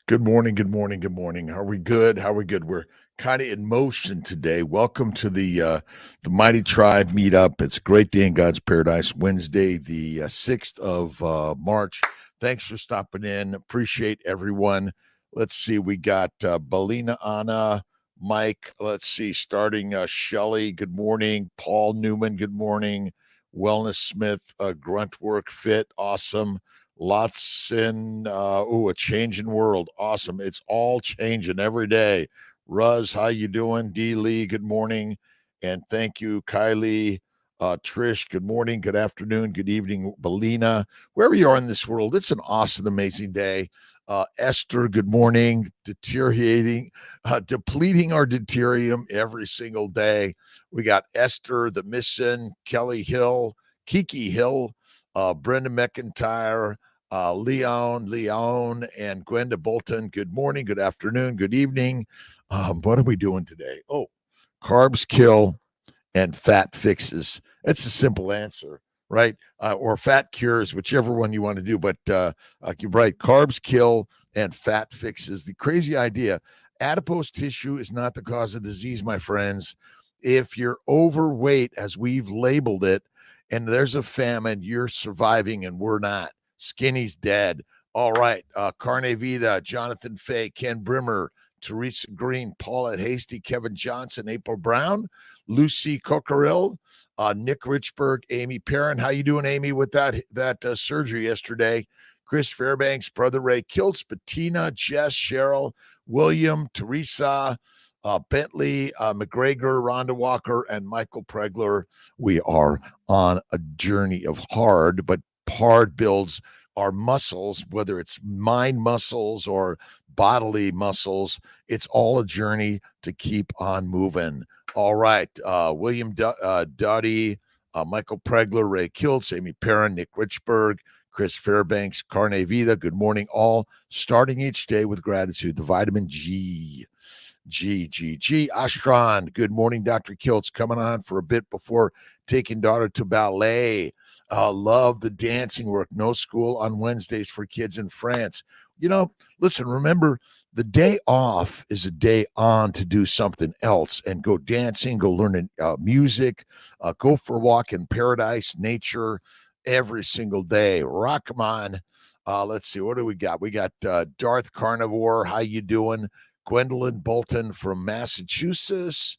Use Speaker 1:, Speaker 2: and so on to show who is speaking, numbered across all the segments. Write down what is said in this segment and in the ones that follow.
Speaker 1: Good morning, good morning, good morning. Are we good? How are we good? We're kind of in motion today. Welcome to the Mighty Tribe meetup. It's a great day in God's paradise. Wednesday, the 6th of March. Thanks for stopping in. Appreciate everyone. Let's see. We got Belina Anna, Mike. Let's see. Starting Shelly. Good morning. Paul Newman. Good morning. Wellness Smith. Grunt Work Fit. Awesome. Lots in a changing world. Awesome. It's all changing every day. Ruz, how you doing? D Lee, good morning. And thank you, Kylie. Trish, good morning, good afternoon, good evening, Belina. Wherever you are in this world, it's an awesome, amazing day. Esther, good morning. Depleting our deuterium every single day. We got Esther, the Missin, Kelly Hill, Kiki Hill, Brenda McIntyre, Leon, and Gwenda Bolton. Good morning, good afternoon, good evening. What are we doing today? Oh, carbs kill and fat fixes. It's a simple answer, right? Or fat cures, whichever one you want to do. But you're right. Carbs kill and fat fixes. The crazy idea: adipose tissue is not the cause of disease, my friends. If you're overweight, as we've labeled it, and there's a famine, you're surviving and we're not. Skinny's dead. All right. Carne Vida, Jonathan Fay, Ken Brimmer, Teresa Green, Paulette Hasty, Kevin Johnson, April Brown, Lucy Cockerill, Nick Richburg, Amy Perrin. How you doing, Amy, with that surgery yesterday? Chris Fairbanks, Brother Ray Kiltz, Bettina, Jess, Cheryl, William, Teresa, Bentley, McGregor, Rhonda Walker, and Michael Pregler. We are on a journey of hard, but hard builds our muscles, whether it's mind muscles or bodily muscles. It's all a journey to keep on moving. All right. William Duddy, Michael Pregler, Ray Kiltz, Amy Perrin, Nick Richburg, Chris Fairbanks, Carne Vida. Good morning, all. Starting each day with gratitude, the vitamin G. Ashran, good morning, Dr. Kiltz, coming on for a bit before taking daughter to ballet. Love the dancing work. No school on Wednesdays for kids in France. Listen, remember, the day off is a day on to do something else and go dancing, go learning music, go for a walk in paradise, nature every single day. Rock 'em on. Let's see, what do we got? We got Darth Carnivore. How you doing? Gwendolyn Bolton from Massachusetts.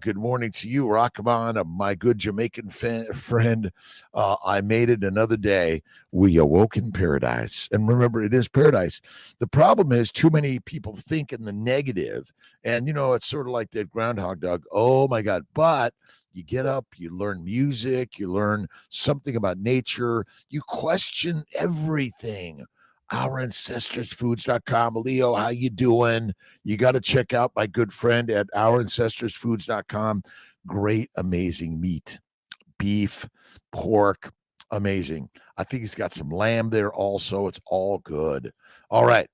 Speaker 1: Good morning to you, Rockman, my good Jamaican friend. I made it another day. We awoke in paradise. And remember, it is paradise. The problem is too many people think in the negative. And, it's sort of like that Groundhog Dog. Oh, my God. But you get up, you learn music, you learn something about nature, you question everything. OurAncestorsFoods.com. Leo, how you doing? You got to check out my good friend at OurAncestorsFoods.com. Great, amazing meat, beef, pork, amazing. I think he's got some lamb there also. It's all good. All right.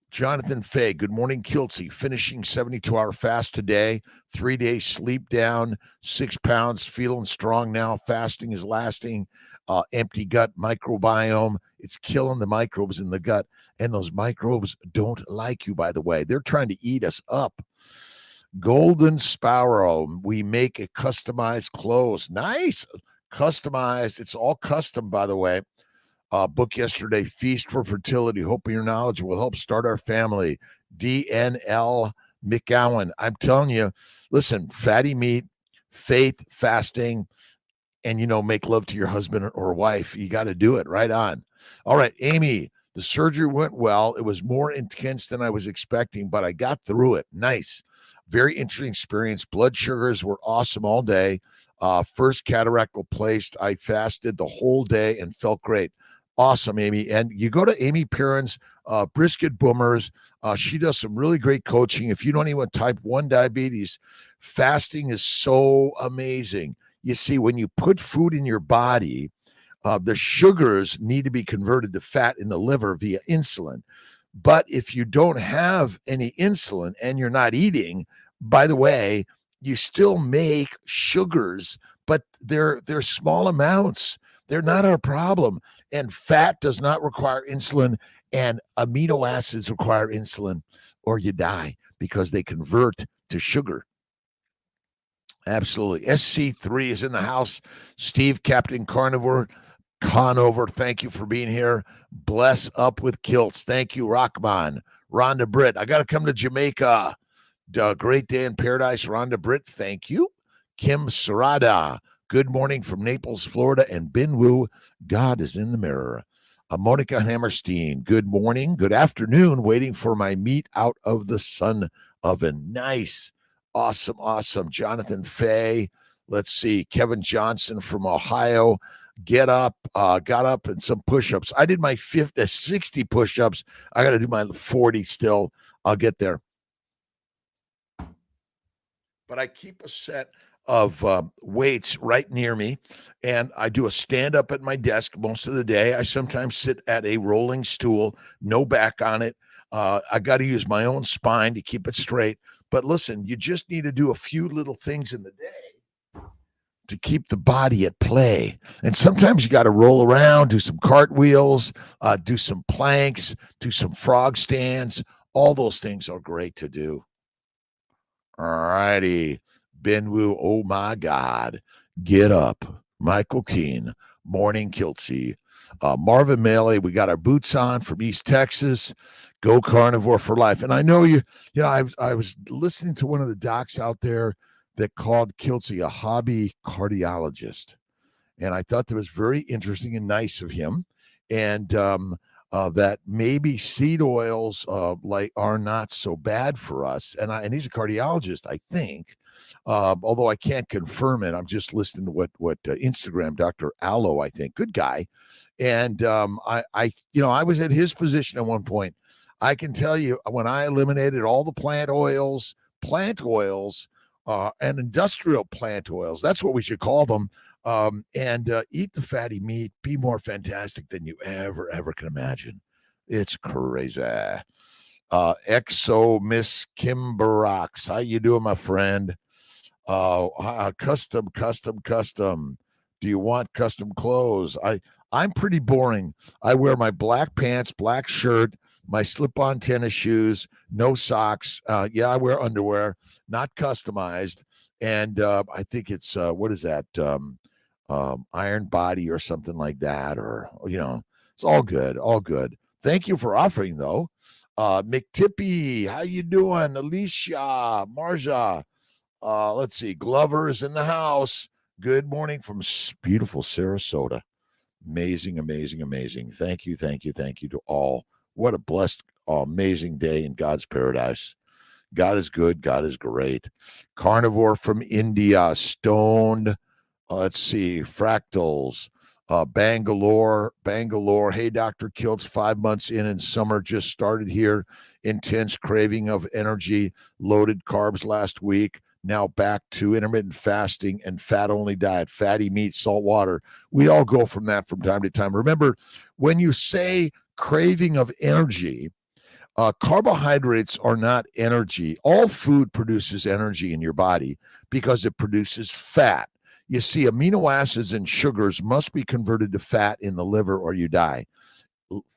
Speaker 1: Jonathan Fay, good morning, Kiltsy. Finishing 72-hour fast today. 3 days sleep down, 6 pounds, feeling strong now. Fasting is lasting. Empty gut microbiome. It's killing the microbes in the gut. And those microbes don't like you, by the way. They're trying to eat us up. Golden Sparrow, we make a customized clothes. Nice. Customized. It's all custom, by the way. Book yesterday, Feast for Fertility. Hoping your knowledge will help start our family. DNL McGowan. I'm telling you, listen, fatty meat, faith, fasting, and, make love to your husband or wife. You got to do it. Right on. All right, Amy, the surgery went well. It was more intense than I was expecting, but I got through it. Nice. Very interesting experience. Blood sugars were awesome all day. First cataract replaced. I fasted the whole day and felt great. Awesome, Amy. And you go to Amy Perrin's Brisket Boomers. She does some really great coaching. If you don't even type 1 diabetes, fasting is so amazing. You see, when you put food in your body, the sugars need to be converted to fat in the liver via insulin. But if you don't have any insulin and you're not eating, by the way, you still make sugars, but they're small amounts. They're not our problem. And fat does not require insulin, And amino acids require insulin or you die because they convert to sugar. Absolutely. SC3 is in the house. Steve, Captain Carnivore, Conover, thank you for being here. Bless up with kilts. Thank you, Rockman. Rhonda Britt, I got to come to Jamaica. Great day in paradise. Rhonda Britt, thank you. Kim Sarada, good morning from Naples, Florida. And Ben Wu, God is in the mirror. Monica Hammerstein, good morning. Good afternoon. Waiting for my meat out of the sun oven. Nice. Awesome, awesome. Jonathan Fay. Let's see. Kevin Johnson from Ohio. Got up and some push-ups. I did my 60 push-ups. I got to do my 40 still. I'll get there. But I keep a set of weights right near me, and I do a stand-up at my desk most of the day. I sometimes sit at a rolling stool, no back on it. I got to use my own spine to keep it straight. But listen, you just need to do a few little things in the day to keep the body at play. And sometimes you got to roll around, do some cartwheels, do some planks, do some frog stands. All those things are great to do. All righty. Ben Wu, oh my God. Get up. Michael Keene, Morning Kiltsy. Marvin Maley, we got our boots on from East Texas. Go Carnivore for life. And I know I was listening to one of the docs out there that called Kiltsy a hobby cardiologist. And I thought that was very interesting and nice of him. And that maybe seed oils are not so bad for us. And he's a cardiologist, I think. Although I can't confirm it. I'm just listening to what Instagram, Dr. Allo, I think, good guy. And I was at his position at one point. I can tell you when I eliminated all the plant oils, and industrial plant oils, that's what we should call them. And eat the fatty meat, be more fantastic than you ever can imagine. It's crazy. Exo Miss Kimberox, how you doing, my friend? Custom. Do you want custom clothes? I'm pretty boring. I wear my black pants, black shirt, my slip-on tennis shoes, no socks. Yeah, I wear underwear, not customized. And I think it's what is that? Iron Body or something like that, or it's all good. Thank you for offering, though. McTippy, how you doing? Alicia, Marja, let's see, Glover's in the house. Good morning from beautiful Sarasota. Amazing. Thank you to all. What a blessed, amazing day in God's paradise. God is good. God is great. Carnivore from India, stoned. Let's see, Fractals, Bangalore. Hey, Dr. Kiltz, 5 months in and summer just started here. Intense craving of energy, loaded carbs last week. Now back to intermittent fasting and fat-only diet, fatty meat, salt water. We all go from that from time to time. Remember, when you say craving of energy, carbohydrates are not energy. All food produces energy in your body because it produces fat. You see, amino acids and sugars must be converted to fat in the liver or you die.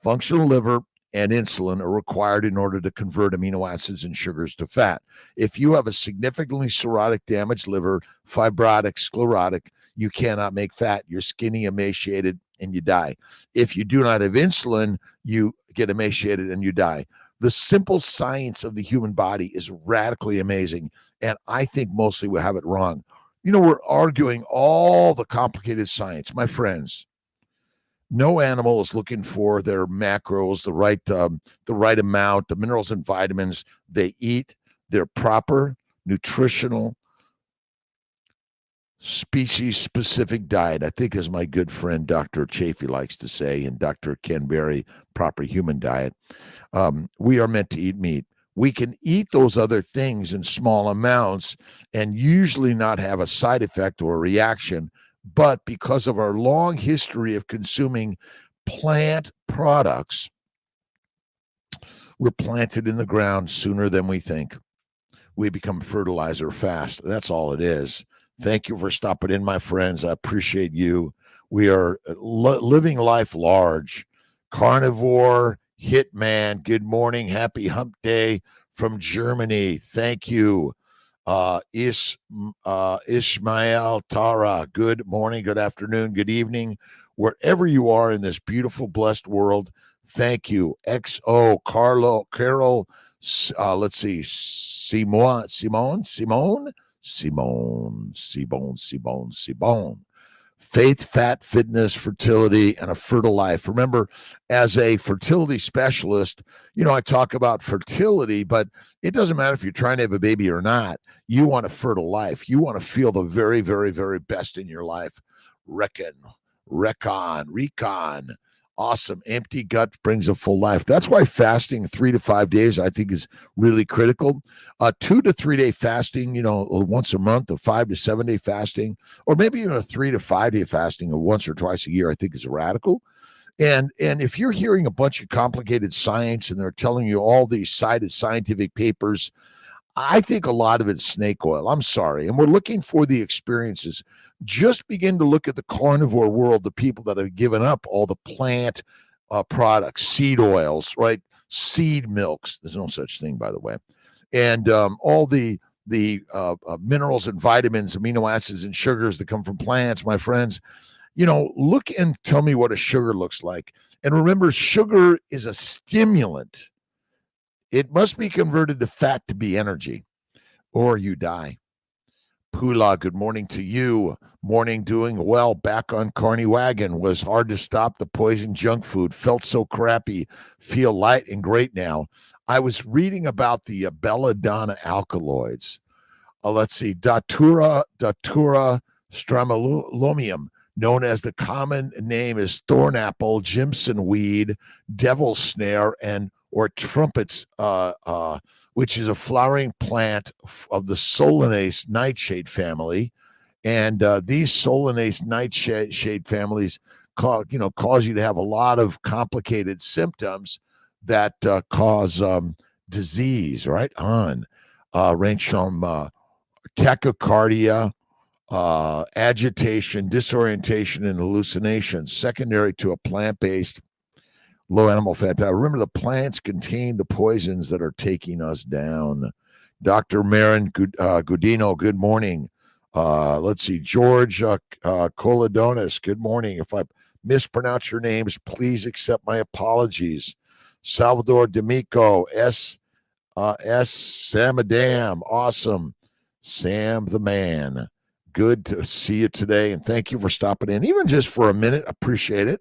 Speaker 1: Functional liver and insulin are required in order to convert amino acids and sugars to fat. If you have a significantly cirrhotic, damaged liver, fibrotic, sclerotic, you cannot make fat. You're skinny, emaciated, and you die. If you do not have insulin, you get emaciated and you die. The simple science of the human body is radically amazing, and I think mostly we have it wrong. We're arguing all the complicated science. My friends, no animal is looking for their macros, the right amount, the minerals and vitamins they eat. Their proper nutritional species-specific diet, I think, as my good friend Dr. Chafee likes to say, and Dr. Ken Berry, proper human diet. We are meant to eat meat. We can eat those other things in small amounts and usually not have a side effect or a reaction. But because of our long history of consuming plant products, we're planted in the ground sooner than we think. We become fertilizer fast. That's all it is. Thank you for stopping in, my friends. I appreciate you. We are living life large. Carnivore Hitman, good morning. Happy hump day from Germany. Thank you. Ishmael Tara, good morning, good afternoon, good evening, wherever you are in this beautiful, blessed world. Thank you. XO, Carol, let's see, Simone. Faith, fat, fitness, fertility, and a fertile life. Remember, as a fertility specialist, I talk about fertility, but it doesn't matter if you're trying to have a baby or not. You want a fertile life. You want to feel the very, very, very best in your life. Recon. Awesome. Empty gut brings a full life. That's why fasting 3 to 5 days, I think, is really critical. 2 to 3 day fasting, once a month, a 5 to 7 day fasting, or maybe even a 3 to 5 day fasting once or twice a year, I think is radical. And if you're hearing a bunch of complicated science and they're telling you all these cited scientific papers, I think a lot of it's snake oil. I'm sorry. And we're looking for the experiences. Just begin to look at the carnivore world, the people that have given up all the plant products, seed oils, right? Seed milks. There's no such thing, by the way. And all the minerals and vitamins, amino acids and sugars that come from plants, my friends. Look and tell me what a sugar looks like. And remember, sugar is a stimulant. It must be converted to fat to be energy, or you die. Pula, good morning to you. Morning, doing well. Back on Carney Wagon. Was hard to stop the poison junk food. Felt so crappy. Feel light and great now. I was reading about the belladonna alkaloids. Let's see. Datura stramalomium, known as the common name is thornapple, Jimson weed, devil's snare, or trumpets, which is a flowering plant of the Solanase nightshade family. And these Solanase nightshade families cause you to have a lot of complicated symptoms that cause disease, right? Range from tachycardia, agitation, disorientation, and hallucinations, secondary to a plant-based low animal fat diet. Remember, the plants contain the poisons that are taking us down. Dr. Marin Gudino, good morning. Let's see, George Coladonis, good morning. If I mispronounce your names, please accept my apologies. Salvador D'Amico, S. Samadam, awesome. Sam the man. Good to see you today, and thank you for stopping in, even just for a minute. Appreciate it.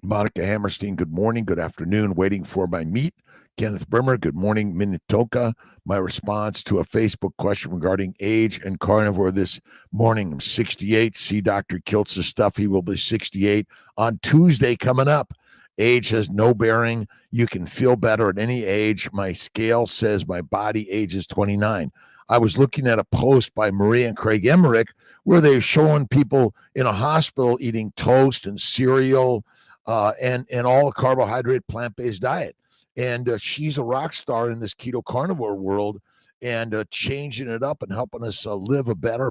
Speaker 1: Monica Hammerstein, good morning, good afternoon. Waiting for my meat. Kenneth Brimmer, good morning, Minnetonka. My response to a Facebook question regarding age and carnivore this morning. I'm 68. See Dr. Kiltz's stuff. He will be 68 on Tuesday coming up. Age has no bearing. You can feel better at any age. My scale says my body ages 29. I was looking at a post by Maria and Craig Emmerich where they're showing people in a hospital eating toast and cereal and all carbohydrate plant-based diet. And she's a rock star in this keto carnivore world and changing it up and helping us live a better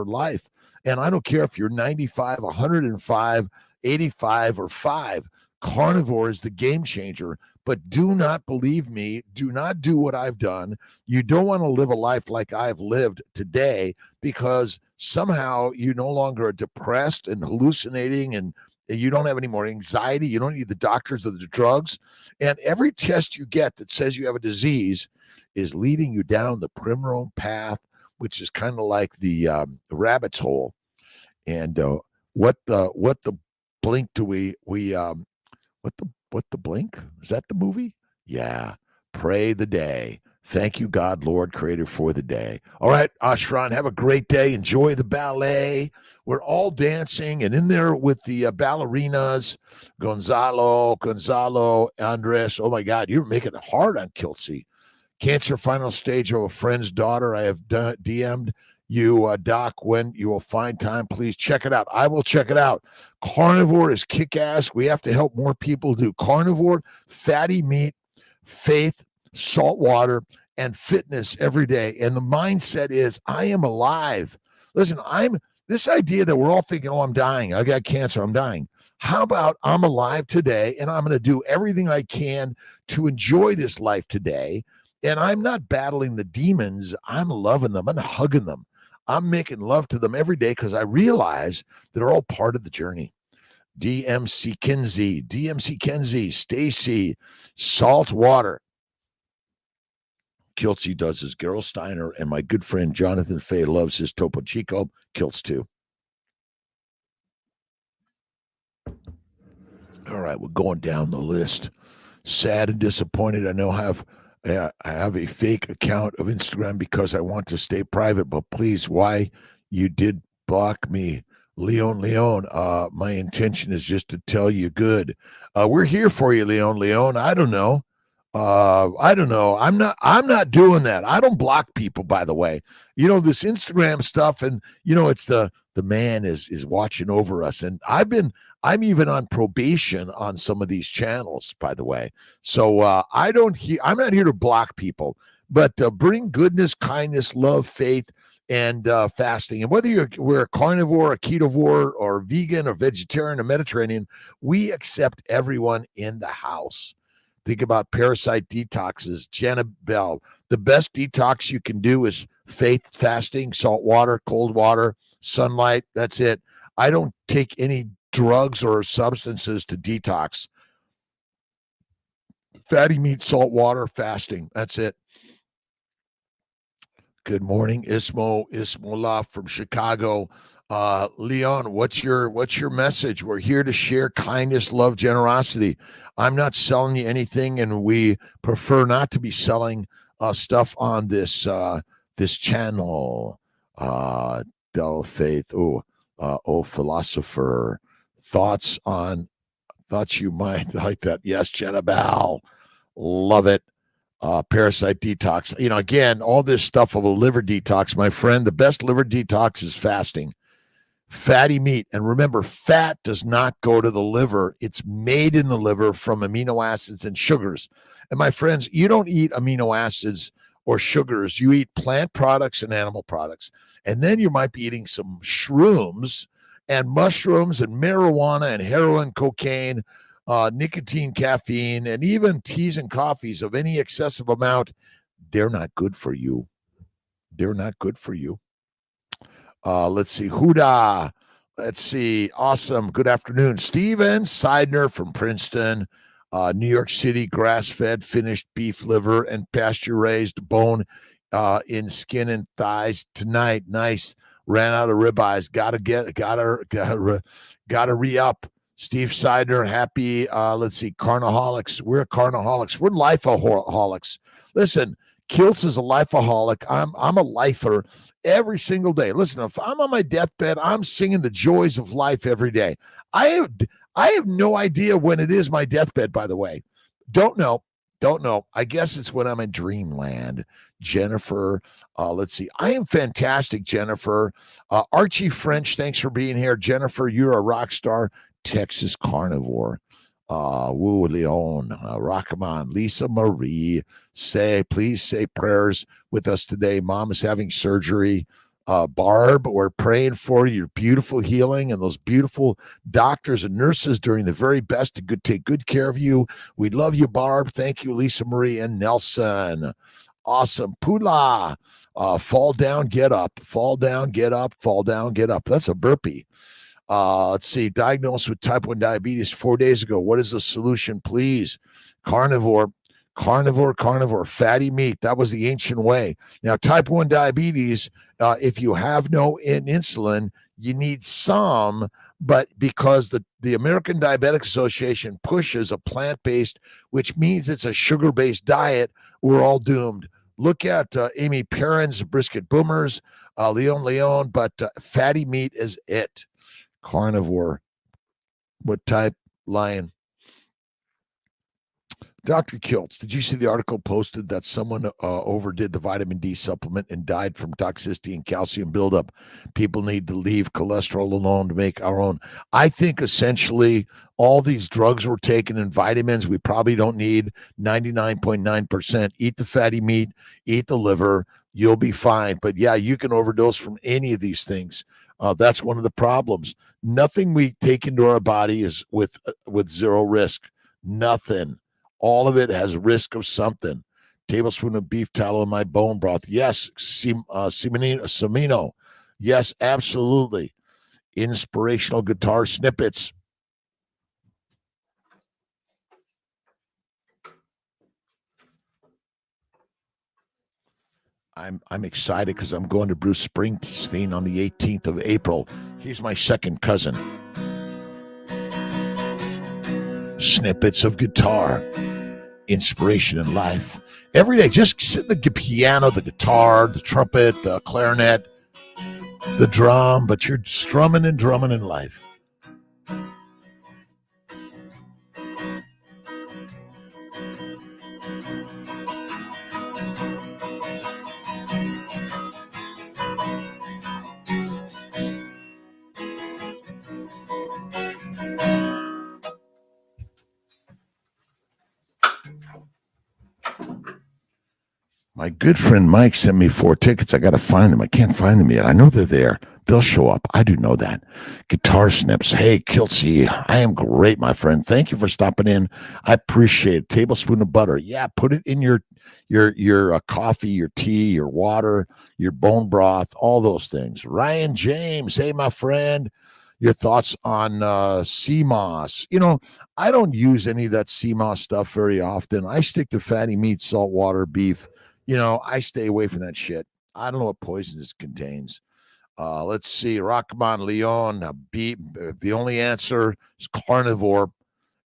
Speaker 1: life. And I don't care if you're 95, 105, 85, or 5. Carnivore is the game changer. But do not believe me. Do not do what I've done. You don't want to live a life like I've lived today because somehow you no longer are depressed and hallucinating and you don't have any more anxiety. You don't need the doctors or the drugs. And every test you get that says you have a disease is leading you down the primrose path, which is kind of like the rabbit's hole. And what the blink do we what the blink? Is that the movie? Yeah. Pray the day. Thank you, God, Lord, Creator, for the day. All right, Ashran, have a great day. Enjoy the ballet. We're all dancing and in there with the ballerinas. Gonzalo, Andres. Oh, my God, you're making it hard on Kiltsy. Cancer final stage of a friend's daughter. I have DM'd you, Doc, when you will find time. Please check it out. I will check it out. Carnivore is kick-ass. We have to help more people do carnivore, fatty meat, faith, salt water, and fitness every day. And the mindset is, I am alive. Listen, this idea that we're all thinking, oh, I'm dying. I got cancer. I'm dying. How about I'm alive today and I'm going to do everything I can to enjoy this life today? And I'm not battling the demons. I'm loving them. I'm hugging them. I'm making love to them every day because I realize they're all part of the journey. DMC Kenzie, Stacy, Salt Water. Kiltsy does his Gerald Steiner, and my good friend Jonathan Fay loves his Topo Chico. Kilts too. All right, we're going down the list. Sad and disappointed. I know I have a fake account of Instagram because I want to stay private, but please, why you did block me, Leon. My intention is just to tell you good. We're here for you, Leon. I don't know. I don't know. I'm not doing that. I don't block people, by the way. This Instagram stuff, and it's the man is watching over us. And I'm even on probation on some of these channels, by the way. So I'm not here to block people, but bring goodness, kindness, love, faith, and fasting. And whether we're a carnivore, a ketovore, or vegan, or vegetarian, or Mediterranean, we accept everyone in the house. Think about parasite detoxes. Jenna Bell, the best detox you can do is faith, fasting, salt water, cold water, sunlight. That's it. I don't take any drugs or substances to detox. Fatty meat, salt water, fasting. That's it. Good morning, Ismola from Chicago. Leon, what's your message? We're here to share kindness, love, generosity. I'm not selling you anything, and we prefer not to be selling stuff on this channel. Del Faith, philosopher. Thoughts you might like that. Yes, Jenna Bell. Love it. Parasite detox. Again, all this stuff of a liver detox, my friend, the best liver detox is fasting. Fatty meat. And remember, fat does not go to the liver. It's made in the liver from amino acids and sugars. And my friends, you don't eat amino acids or sugars. You eat plant products and animal products. And then you might be eating some shrooms and mushrooms and marijuana and heroin, cocaine, nicotine, caffeine, and even teas and coffees of any excessive amount. They're not good for you. They're not good for you. Let's see. Huda. Let's see. Awesome. Good afternoon. Steven Seidner from Princeton, New York City, grass-fed, finished beef liver and pasture-raised bone in skin and thighs tonight. Nice. Ran out of ribeyes. Gotta re-up. Steve Seidner, happy. Let's see. Carnaholics. We're carnaholics. We're lifeaholics. Listen, Kiltz is a lifeaholic. I'm a lifer every single day. Listen, if I'm on my deathbed, I'm singing the joys of life every day. I have no idea when it is my deathbed, by the way. Don't know. I guess it's when I'm in dreamland. Jennifer, let's see. I am fantastic, Jennifer. Archie French, thanks for being here. Jennifer, you're a rock star. Texas carnivore. Woo Leon, Rockamon, Lisa Marie, please say prayers with us today. Mom is having surgery. Barb, we're praying for your beautiful healing and those beautiful doctors and nurses doing the very best to take good care of you. We love you, Barb. Thank you, Lisa Marie and Nelson. Awesome. Pula, fall down, get up. Fall down, get up. Fall down, get up. That's a burpee. Let's see. Diagnosed with type 1 diabetes 4 days ago. What is the solution, please? Carnivore. Fatty meat. That was the ancient way. Now, type 1 diabetes, if you have no insulin, you need some, but because the American Diabetic Association pushes a plant-based, which means it's a sugar-based diet, we're all doomed. Look at Amy Perrin's Brisket Boomers, Leon, but fatty meat is it. Carnivore. What type? Lion. Dr. Kiltz, did you see the article posted that someone overdid the vitamin D supplement and died from toxicity and calcium buildup? People need to leave cholesterol alone to make our own. I think essentially all these drugs we're taking and vitamins, we probably don't need 99.9%. Eat the fatty meat, eat the liver, you'll be fine. But yeah, you can overdose from any of these things. That's one of the problems. Nothing we take into our body is with zero risk. Nothing. All of it has risk of something. Tablespoon of beef tallow in my bone broth. Yes, semino. Yes, absolutely. Inspirational guitar snippets. I'm excited because I'm going to Bruce Springsteen on the 18th of April. He's my second cousin. Snippets of guitar, inspiration in life. Every day, just sit the piano, the guitar, the trumpet, the clarinet, the drum, but you're strumming and drumming in life. My good friend Mike sent me 4 tickets. I got to find them. I can't find them yet. I know they're there. They'll show up. I do know that. Guitar snips. Hey, Kiltsy, I am great, my friend. Thank you for stopping in. I appreciate it. Tablespoon of butter. Yeah, put it in your coffee, your tea, your water, your bone broth, all those things. Ryan James. Hey, my friend. Your thoughts on sea moss. I don't use any of that sea moss stuff very often. I stick to fatty meat, saltwater, beef. I stay away from that shit. I don't know what poison this contains. Let's see. Rockman Leon, the only answer is carnivore.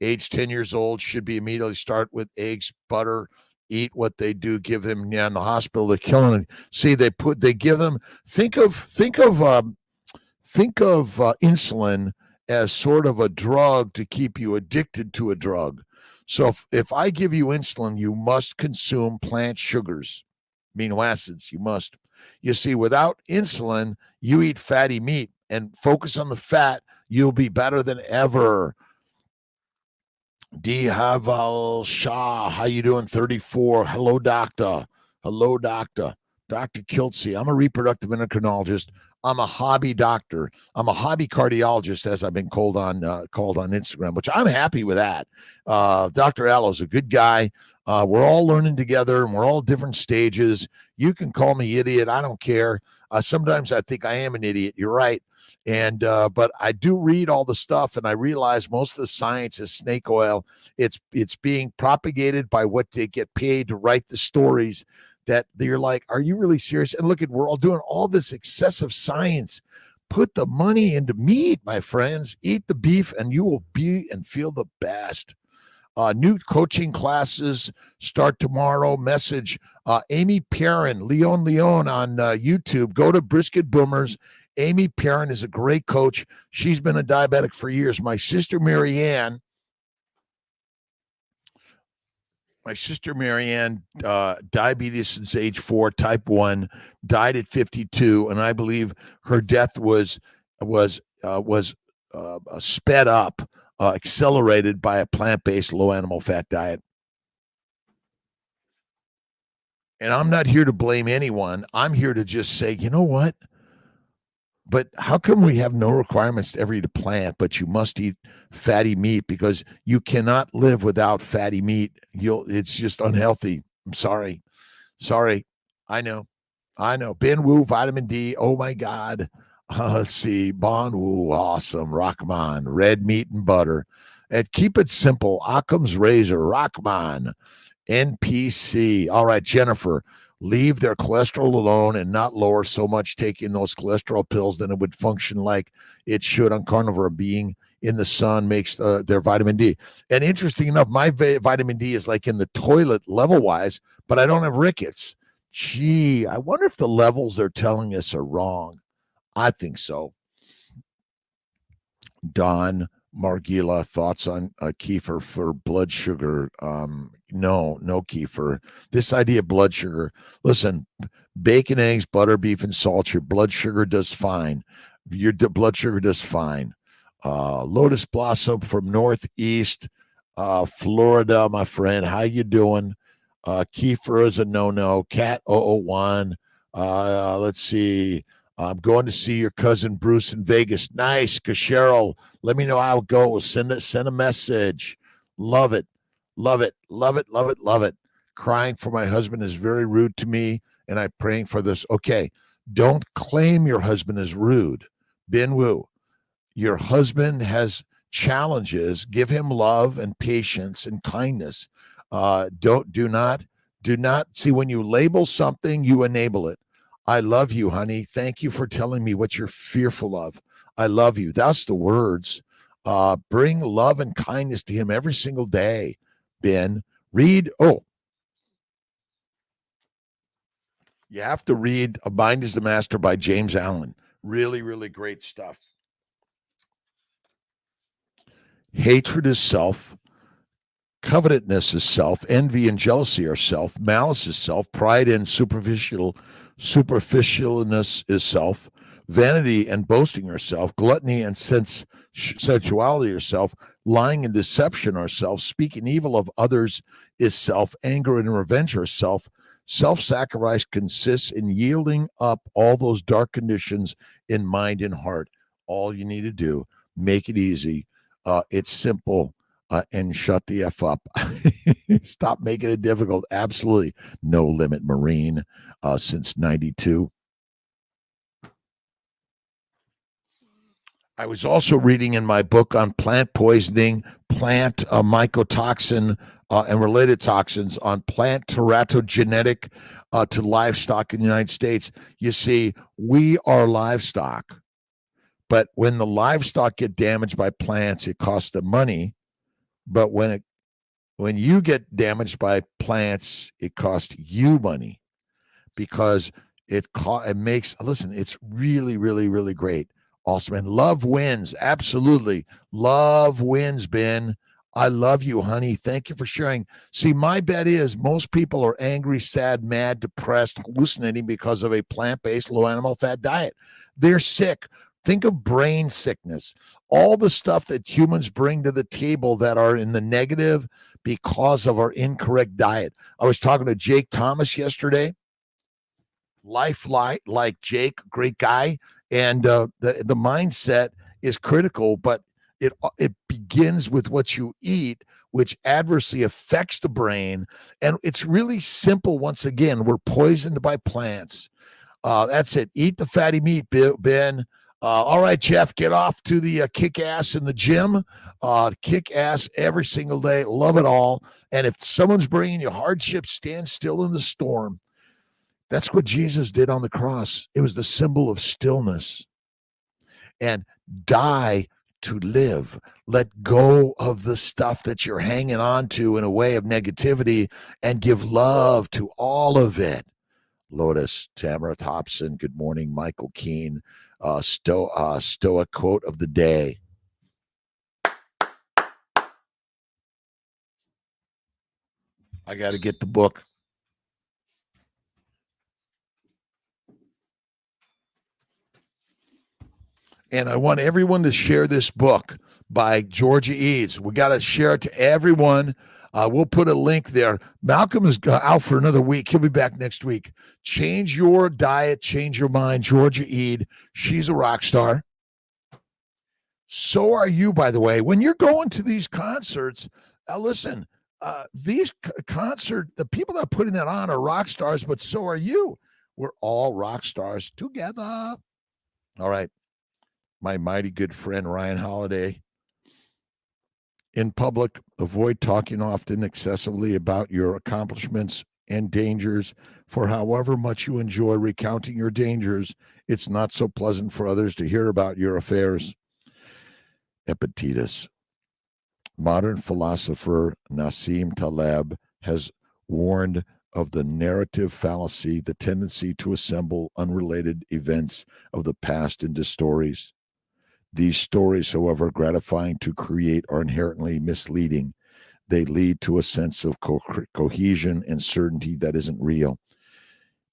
Speaker 1: Age 10 years old, should be immediately start with eggs, butter, eat what they do, give him in the hospital, they're killing him. See, they give them, think of insulin as sort of a drug to keep you addicted to a drug. So if I give you insulin, you must consume plant sugars, amino acids. You must. You see, without insulin, you eat fatty meat and focus on the fat. You'll be better than ever. D. Haval Shah, how you doing? 34. Hello, doctor. Hello, doctor. Dr. Kiltsy. I'm a reproductive endocrinologist. I'm a hobby doctor. I'm a hobby cardiologist, as I've been called on Instagram, which I'm happy with that. Dr. Allo's a good guy. We're all learning together, and we're all different stages. You can call me idiot. I don't care. Sometimes I think I am an idiot. You're right. But I do read all the stuff, and I realize most of the science is snake oil. It's being propagated by what they get paid to write the stories that you're like, are you really serious? And look at, we're all doing all this excessive science. Put the money into meat, my friends. Eat the beef, and you will be and feel the best. New coaching classes start tomorrow. Message Amy Perrin, Leon on YouTube. Go to Brisket Boomers. Amy Perrin is a great coach. She's been a diabetic for years. My sister Marianne, diabetes since age 4, type 1, died at 52, and I believe her death was sped up, accelerated by a plant-based, low animal fat diet. And I'm not here to blame anyone. I'm here to just say, you know what? But how come we have no requirements to ever eat a plant, but you must eat fatty meat because you cannot live without fatty meat? It's just unhealthy. I'm sorry. I know. Ben Wu, vitamin D. Oh my God. Let's see. Bon Wu, awesome. Rockman, red meat and butter. And keep it simple. Occam's razor, Rockman, NPC. All right, Jennifer. Leave their cholesterol alone and not lower so much taking those cholesterol pills, then it would function like it should on carnivore. Being in the sun makes their vitamin D. And interesting enough, my vitamin D is like in the toilet level-wise, but I don't have rickets. Gee, I wonder if the levels they're telling us are wrong. I think so. Don Margila, thoughts on kefir for blood sugar? No kefir. This idea of blood sugar. Listen, bacon, eggs, butter, beef, and salt. Your blood sugar does fine. Blood sugar does fine. Lotus Blossom from Northeast Florida, my friend. How you doing? Kefir is a no-no. Cat 001. Let's see. I'm going to see your cousin Bruce in Vegas. Nice, Cashero. Let me know how it goes. Send a message. Love it, love it, love it, love it, love it. Crying for my husband is very rude to me, and I'm praying for this. Okay, don't claim your husband is rude. Bin Wu, your husband has challenges. Give him love and patience and kindness. Do not see, when you label something, you enable it. I love you, honey. Thank you for telling me what you're fearful of. I love you. That's the words. Bring love and kindness to him every single day. Ben, read. Oh, you have to read A Mind is the Master by James Allen. Really, really great stuff. Hatred is self. Covetousness is self, envy and jealousy are self, malice is self, pride and superficialness is self, vanity and boasting are self, gluttony and sensuality are self, lying and deception are self, speaking evil of others is self, anger and revenge are self. Self-sacrifice consists in yielding up all those dark conditions in mind and heart. All you need to do, make it easy. It's simple. And shut the F up. Stop making it difficult. Absolutely. No Limit Marine since 92. I was also reading in my book on plant poisoning, plant mycotoxin, and related toxins on plant teratogenetic to livestock in the United States. You see, we are livestock. But when the livestock get damaged by plants, it costs them money. But when you get damaged by plants, it costs you money because it makes, listen, it's really, really, really great. Awesome. And love wins. Absolutely. Love wins, Ben. I love you, honey. Thank you for sharing. See, my bet is most people are angry, sad, mad, depressed, hallucinating because of a plant-based, low animal fat diet. They're sick. Think of brain sickness, all the stuff that humans bring to the table that are in the negative because of our incorrect diet. I was talking to Jake Thomas yesterday. Life like Jake, great guy, and the mindset is critical, but it begins with what you eat, which adversely affects the brain, and it's really simple. Once again, we're poisoned by plants. That's it. Eat the fatty meat, Ben. All right, Jeff, get off to the kick ass in the gym. Kick ass every single day. Love it all. And if someone's bringing you hardship, stand still in the storm. That's what Jesus did on the cross. It was the symbol of stillness. And die to live. Let go of the stuff that you're hanging on to in a way of negativity and give love to all of it. Lotus, Tamara Thompson, good morning. Michael Keene, Stoic quote of the day. I got to get the book. And I want everyone to share this book by Georgia Eads. We got to share it to everyone. We'll put a link there. Malcolm is out for another week. He'll be back next week. Change your diet, change your mind. Georgia Eid, she's a rock star. So are you, by the way. When you're going to these concerts, listen, these the people that are putting that on are rock stars, but so are you. We're all rock stars together. All right. My mighty good friend, Ryan Holiday. In public, avoid talking often excessively about your accomplishments and dangers, for however much you enjoy recounting your dangers, it's not so pleasant for others to hear about your affairs. Epictetus. Modern philosopher Nassim Taleb has warned of the narrative fallacy, the tendency to assemble unrelated events of the past into stories. These stories, however gratifying to create, are inherently misleading. They lead to a sense of cohesion and certainty that isn't real.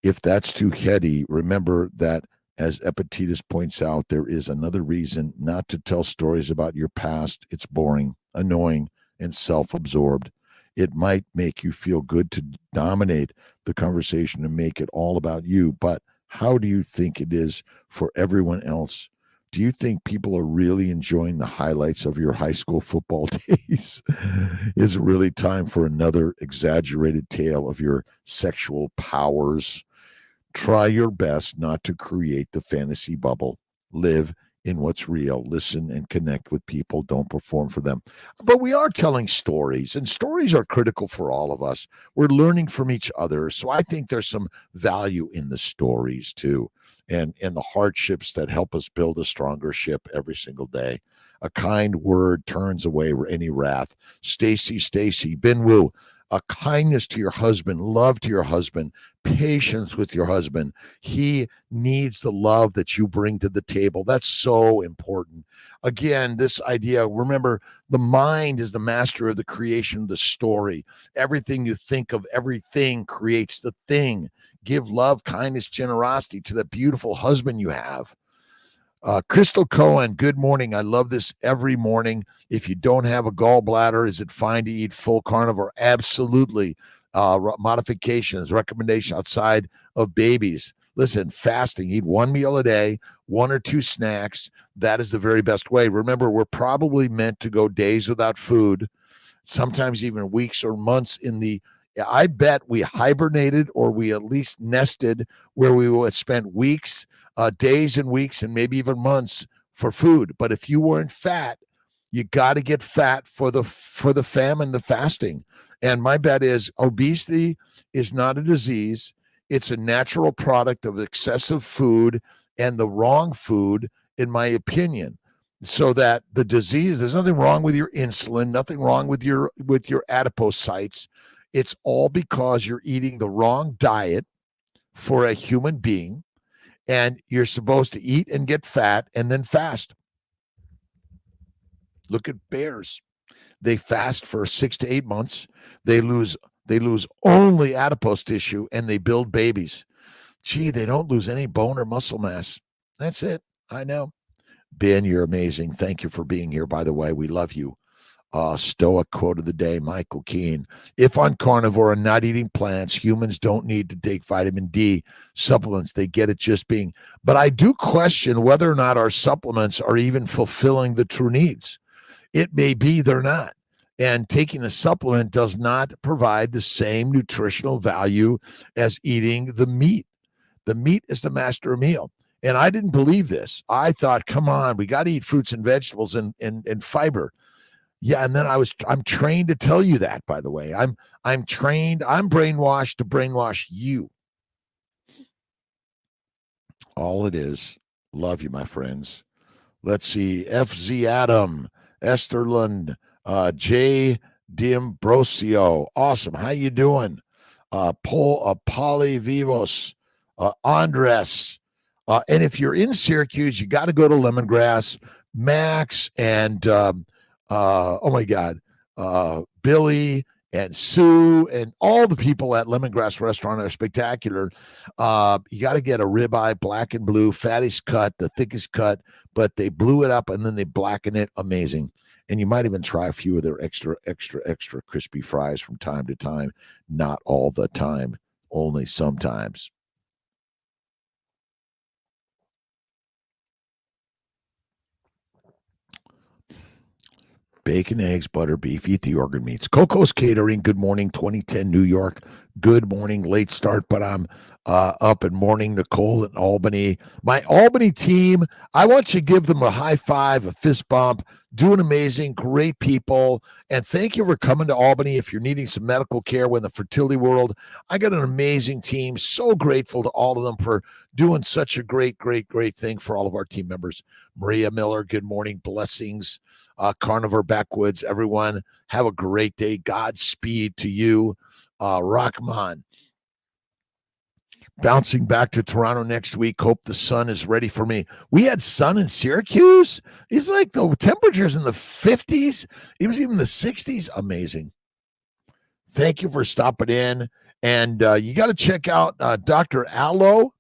Speaker 1: If that's too heady, remember that, as Epictetus points out, there is another reason not to tell stories about your past. It's boring, annoying, and self-absorbed. It might make you feel good to dominate the conversation and make it all about you, but How do you think it is for everyone else? Do you think people are really enjoying the highlights of your high school football days? Is it really time for another exaggerated tale of your sexual powers? Try your best not to create the fantasy bubble. Live in what's real. Listen and connect with people. Don't perform for them. But we are telling stories, and stories are critical for all of us. We're learning from each other. So I think there's some value in the stories too, and the hardships that help us build a stronger ship every single day. A kind word turns away any wrath. Stacy, Binwoo, a kindness to your husband, love to your husband, patience with your husband. He needs the love that you bring to the table. That's so important. Again, this idea, remember, the mind is the master of the creation of the story. Everything you think of, everything creates the thing. Give love, kindness, generosity to the beautiful husband you have. Crystal Cohen, good morning. I love this every morning. If you don't have a gallbladder, is it fine to eat full carnivore? Absolutely. Modifications, recommendation outside of babies. Listen, fasting, eat one meal a day, one or two snacks. That is the very best way. Remember, we're probably meant to go days without food, sometimes even weeks or months in the. I bet we hibernated or we at least nested where we would spend weeks, days and weeks, and maybe even months for food. But if you weren't fat, you got to get fat for the famine, the fasting. And my bet is obesity is not a disease. It's a natural product of excessive food and the wrong food, in my opinion. So that the disease, there's nothing wrong with your insulin, nothing wrong with your adipocytes. It's all because you're eating the wrong diet for a human being, and you're supposed to eat and get fat and then fast. Look at bears. They fast for 6 to 8 months. They lose they lose only adipose tissue and they build babies. Gee, they don't lose any bone or muscle mass. That's it. I know. Ben, you're amazing. Thank you for being here, by the way. We love you. Stoic quote of the day, Michael Keene. If on carnivore and not eating plants, humans don't need to take vitamin D supplements. They get it just being. But I do question whether or not our supplements are even fulfilling the true needs. It may be they're not. And taking a supplement does not provide the same nutritional value as eating the meat. The meat is the master meal. And I didn't believe this. I thought, come on, we got to eat fruits and vegetables and fiber. Yeah, and then I'm trained to tell you that, by the way. I'm trained, I'm brainwashed to brainwash you. All it is. Love you, my friends. Let's see. FZ Adam, Esterlund, J. D'Ambrosio. Awesome. How you doing? Polly Vivos, Andres. And if you're in Syracuse, you got to go to Lemongrass. Max and oh my God, Billy and Sue and all the people at Lemongrass Restaurant are spectacular. You got to get a ribeye, black and blue, fattest cut, the thickest cut, but they blew it up and then they blacken it. Amazing. And you might even try a few of their extra crispy fries from time to time. Not all the time, only sometimes. Bacon, eggs, butter, beef, eat the organ meats. Coco's Catering, good morning, 2010 New York. Good morning, late start, but I'm up and morning. Nicole in Albany. My Albany team, I want you to give them a high five, a fist bump. Doing amazing, great people. And thank you for coming to Albany. If you're needing some medical care in the fertility world, I got an amazing team. So grateful to all of them for doing such a great thing for all of our team members. Maria Miller, good morning. Blessings. Carnivore Backwoods, everyone. Have a great day. Godspeed to you. Rahman, bouncing back to Toronto next week. Hope the sun is ready for me. We had sun in Syracuse. It's like the temperatures in the 50s. It was even the 60s. Amazing. Thank you for stopping in. And you got to check out Dr. Allo.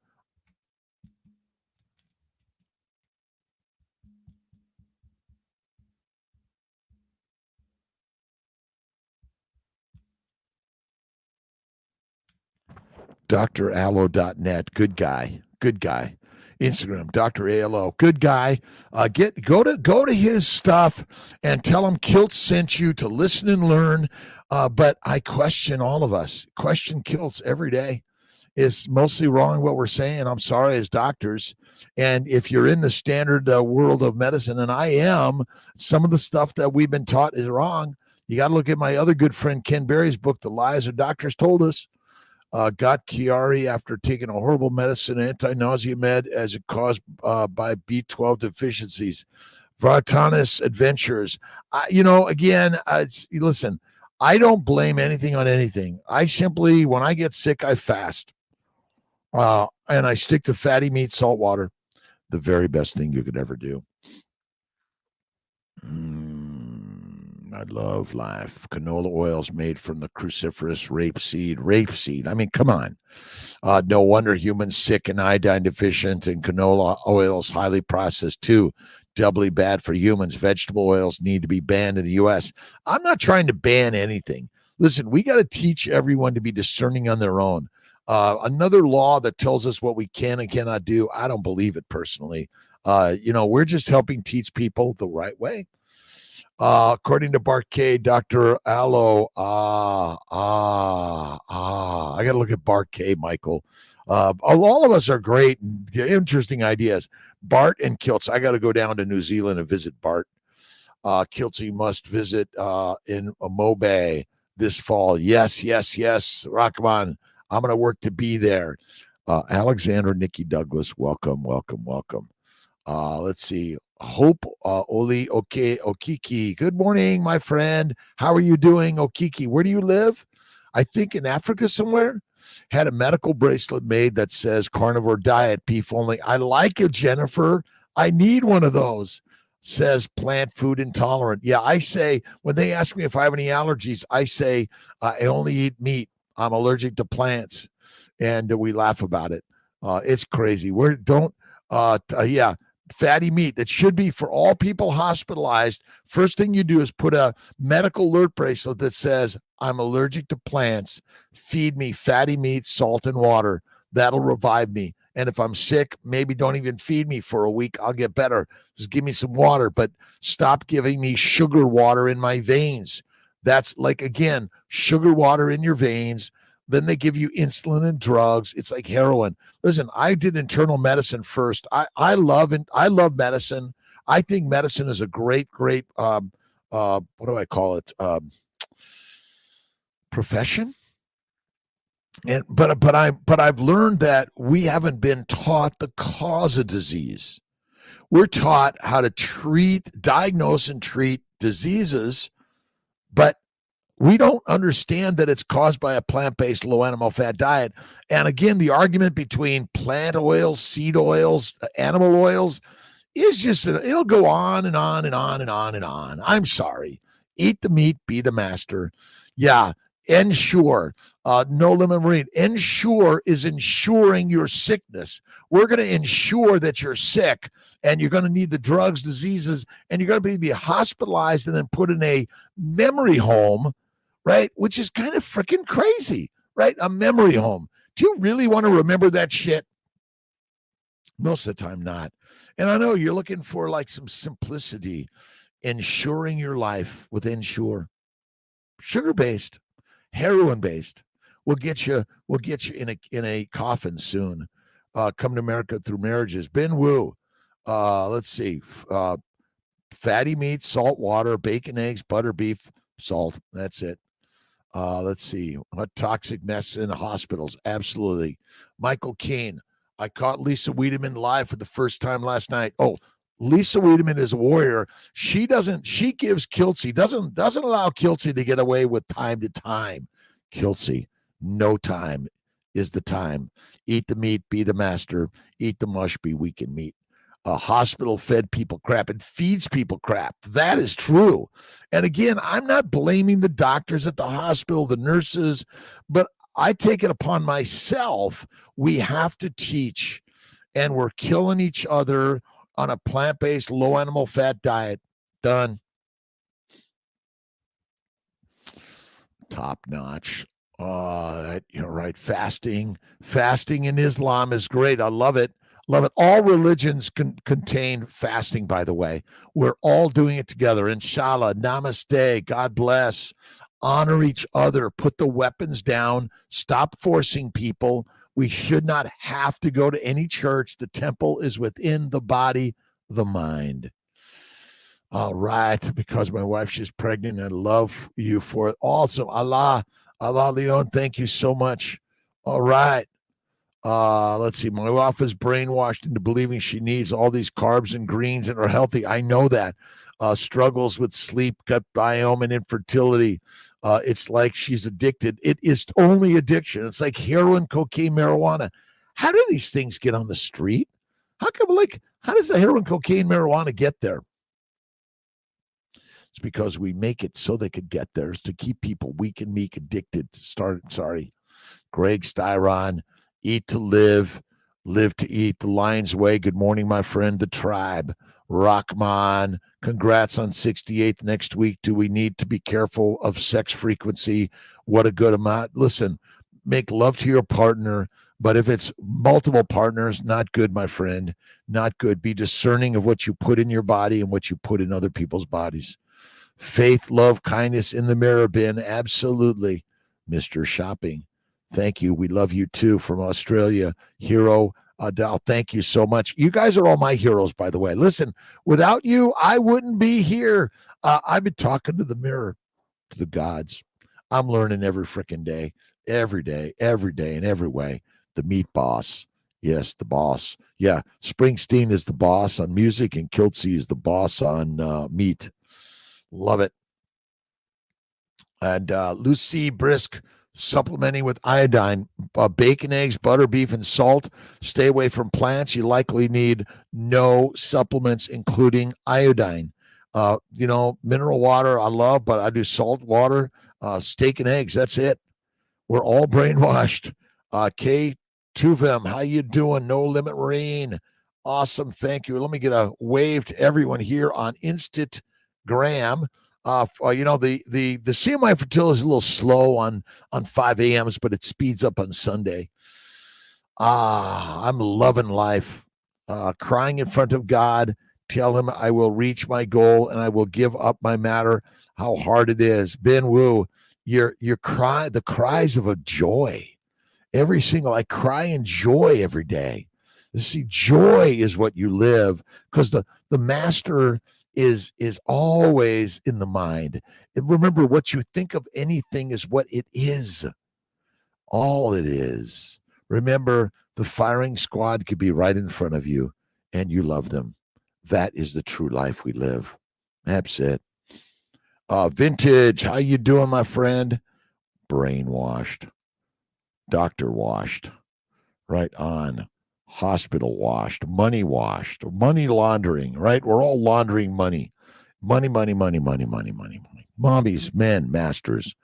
Speaker 1: DrAllo.net. Good guy. Good guy. Instagram, Dr. ALO, good guy. Go to his stuff and tell him Kilt sent you to listen and learn. But I question all of us. Question Kilts every day. Is mostly wrong what we're saying. I'm sorry, as doctors. And if you're in the standard world of medicine, and I am, some of the stuff that we've been taught is wrong. You got to look at my other good friend Ken Berry's book, The Lies Our Doctors Told Us. Got Chiari after taking a horrible medicine, anti-nausea med, as it caused by B12 deficiencies. Vartanis Adventures. Listen, I don't blame anything on anything. I simply, when I get sick, I fast. And I stick to fatty meat, salt water. The very best thing you could ever do. I love life. Canola oils made from the cruciferous rapeseed. I mean, come on. No wonder humans sick and iodine deficient, and canola oils highly processed too. Doubly bad for humans. Vegetable oils need to be banned in the U.S. I'm not trying to ban anything. Listen, we got to teach everyone to be discerning on their own. Another law that tells us what we can and cannot do, I don't believe it personally. We're just helping teach people the right way. According to Barkay, Dr. Allo, I got to look at Barkay, Michael. All of us are great and interesting ideas. Bart and Kilts, I got to go down to New Zealand and visit Bart. Kilts, you must visit in Mobay this fall. Yes. Rahman, I'm going to work to be there. Alexander, Nikki Douglas, welcome. Let's see. Hope Oli Okiki. Good morning, my friend. How are you doing, Okiki? Where do you live? I think in Africa somewhere. Had a medical bracelet made that says carnivore diet, beef only. I like it, Jennifer. I need one of those. Says plant food intolerant. Yeah, I say, when they ask me if I have any allergies, I say I only eat meat. I'm allergic to plants. And we laugh about it. It's crazy. Fatty meat that should be for all people hospitalized. First thing you do is put a medical alert bracelet that says, I'm allergic to plants. Feed me fatty meat, salt, and water. That'll revive me. And if I'm sick, maybe don't even feed me for a week. I'll get better. Just give me some water, but stop giving me sugar water in my veins. That's like, again, sugar water in your veins. Then they give you insulin and drugs. It's like heroin. Listen, I did internal medicine first. I love medicine. I think medicine is a great, what do I call it? Profession. But I've learned that we haven't been taught the cause of disease. We're taught how to diagnose and treat diseases, but we don't understand that it's caused by a plant-based low animal fat diet. And again, the argument between plant oils, seed oils, animal oils is just, it'll go on and on and on and on and on. I'm sorry. Eat the meat, be the master. Yeah. Ensure, No Limit Marine. Ensure is ensuring your sickness. We're going to ensure that you're sick and you're going to need the drugs, diseases, and you're going to be hospitalized and then put in a memory home, right? Which is kind of freaking crazy, right? A memory home. Do you really want to remember that shit? Most of the time, not. And I know you're looking for like some simplicity. Ensuring your life with Ensure. Sugar-based, heroin-based. We'll get you in a coffin soon. Come to America through marriages. Ben Wu. Let's see. Fatty meat, salt water, bacon, eggs, butter, beef, salt. That's it. Let's see. What toxic mess in the hospitals? Absolutely. Michael Keane. I caught Lisa Wiedemann live for the first time last night. Oh, Lisa Wiedemann is a warrior. She gives Kiltsy, doesn't allow Kiltsy to get away with time to time. Kiltsy, no time is the time. Eat the meat, be the master. Eat the mush, be weak in meat. A hospital fed people crap and feeds people crap. That is true. And again, I'm not blaming the doctors at the hospital, the nurses, but I take it upon myself. We have to teach, and we're killing each other on a plant-based, low animal fat diet. Done. Top notch. You're right. Fasting in Islam is great. I love it. Love it. All religions contain fasting, by the way. We're all doing it together. Inshallah. Namaste. God bless. Honor each other. Put the weapons down. Stop forcing people. We should not have to go to any church. The temple is within the body, the mind. All right. Because my wife, she's pregnant. I love you for it. Awesome. Allah Leon, thank you so much. All right. Let's see. My wife is brainwashed into believing she needs all these carbs and greens and are healthy. I know that. Struggles with sleep, gut biome, and infertility. It's like she's addicted. It is only addiction. It's like heroin, cocaine, marijuana. How do these things get on the street? How does the heroin, cocaine, marijuana get there? It's because we make it so they could get there, to keep people weak and meek, addicted. Greg Styron, eat to live, live to eat. The Lion's Way. Good morning, my friend. The Tribe. Rockman, congrats on 68th next week. Do we need to be careful of sex frequency? What a good amount. Listen, make love to your partner, but if it's multiple partners, not good, my friend. Not good. Be discerning of what you put in your body and what you put in other people's bodies. Faith, love, kindness in the mirror bin. Absolutely. Mr. Shopping. Thank you. We love you too, from Australia. Hero Adele. Thank you so much. You guys are all my heroes, by the way. Listen, without you, I wouldn't be here. I've been talking to the mirror, to the gods. I'm learning every freaking day, in every way. The meat boss. Yes, the boss. Yeah, Springsteen is the boss on music, and Kiltsey is the boss on meat. Love it. And Lucy Brisk, supplementing with iodine, bacon, eggs, butter, beef, and salt. Stay away from plants. You likely need no supplements, including iodine. Mineral water I love, but I do salt water, steak and eggs. That's it. We're all brainwashed. K Tuvim, how you doing? No Limit Marine. Awesome. Thank you. Let me get a wave to everyone here on Instagram. The CMI fertility is a little slow on 5 a.m.s, but it speeds up on Sunday. I'm loving life. Crying in front of God. Tell him I will reach my goal and I will give up my matter, how hard it is. Ben Wu, your cry, the cries of a joy. I cry in joy every day. See, joy is what you live, because the master is always in the mind. And remember, what you think of anything is what it is. All it is. Remember, the firing squad could be right in front of you and you love them. That is the true life we live. That's it. Vintage, how you doing, my friend? Brainwashed. Doctor washed. Right on. Hospital washed. Money washed. Money laundering, right? We're all laundering money. Money. Mommies, men, masters.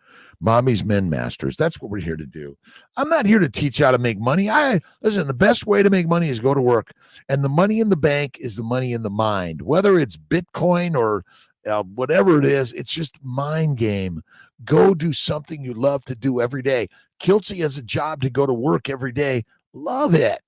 Speaker 1: Mommies, men, masters. That's what we're here to do. I'm not here to teach you how to make money. Listen, the best way to make money is go to work. And the money in the bank is the money in the mind. Whether it's Bitcoin or whatever it is, it's just mind game. Go do something you love to do every day. Kiltsey has a job to go to work every day. Love it.